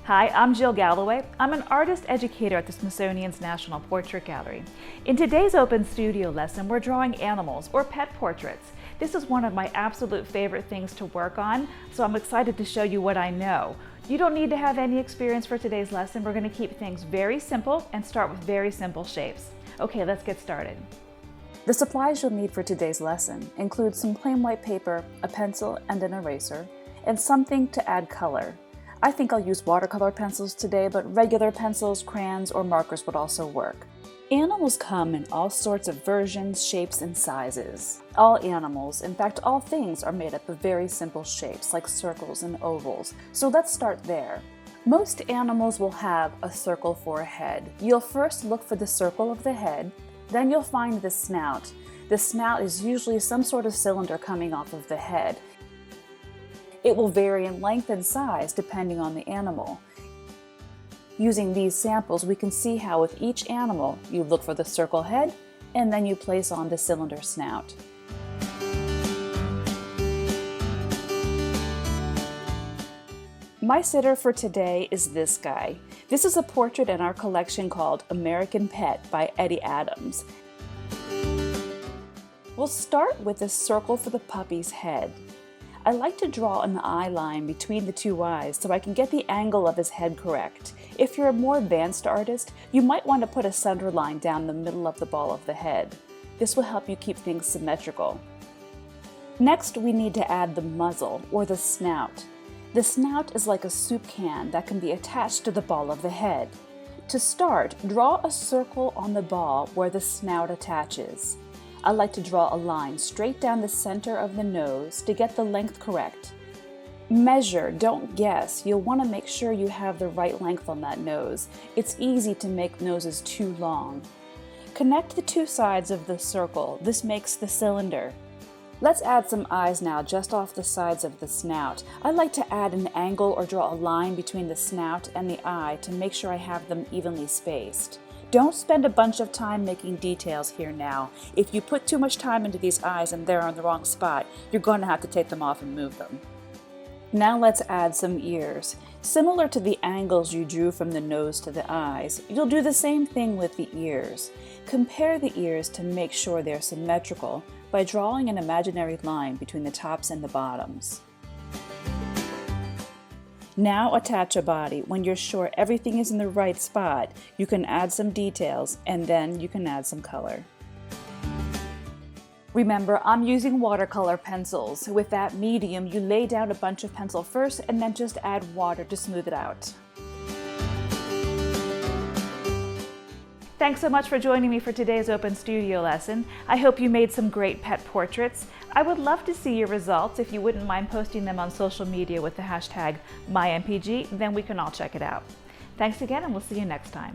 Hi, I'm Jill Galloway. I'm an artist educator at the Smithsonian's National Portrait Gallery. In today's open studio lesson, we're drawing animals or pet portraits. This is one of my absolute favorite things to work on, so I'm excited to show you what I know. You don't need to have any experience for today's lesson. We're going to keep things very simple and start with very simple shapes. Okay, let's get started. The supplies you'll need for today's lesson include some plain white paper, a pencil and an eraser, and something to add color. I think I'll use watercolor pencils today, but regular pencils, crayons, or markers would also work. Animals come in all sorts of versions, shapes, and sizes. All animals, in fact all things, are made up of very simple shapes like circles and ovals, so let's start there. Most animals will have a circle for a head. You'll first look for the circle of the head, then you'll find the snout. The snout is usually some sort of cylinder coming off of the head. It will vary in length and size depending on the animal. Using these samples, we can see how with each animal, you look for the circle head and then you place on the cylinder snout. My sitter for today is this guy. This is a portrait in our collection called American Pet by Eddie Adams. We'll start with a circle for the puppy's head. I like to draw an eye line between the two eyes so I can get the angle of his head correct. If you're a more advanced artist, you might want to put a center line down the middle of the ball of the head. This will help you keep things symmetrical. Next, we need to add the muzzle, or the snout. The snout is like a soup can that can be attached to the ball of the head. To start, draw a circle on the ball where the snout attaches. I like to draw a line straight down the center of the nose to get the length correct. Measure, don't guess. You'll want to make sure you have the right length on that nose. It's easy to make noses too long. Connect the two sides of the circle. This makes the cylinder. Let's add some eyes now just off the sides of the snout. I like to add an angle or draw a line between the snout and the eye to make sure I have them evenly spaced. Don't spend a bunch of time making details here now. If you put too much time into these eyes and they're on the wrong spot, you're going to have to take them off and move them. Now let's add some ears. Similar to the angles you drew from the nose to the eyes, you'll do the same thing with the ears. Compare the ears to make sure they're symmetrical by drawing an imaginary line between the tops and the bottoms. Now attach a body. When you're sure everything is in the right spot, you can add some details and then you can add some color. Remember, I'm using watercolor pencils. With that medium, you lay down a bunch of pencil first and then just add water to smooth it out. Thanks so much for joining me for today's open studio lesson. I hope you made some great pet portraits. I would love to see your results. If you wouldn't mind posting them on social media with the hashtag MyMPG, then we can all check it out. Thanks again, and we'll see you next time.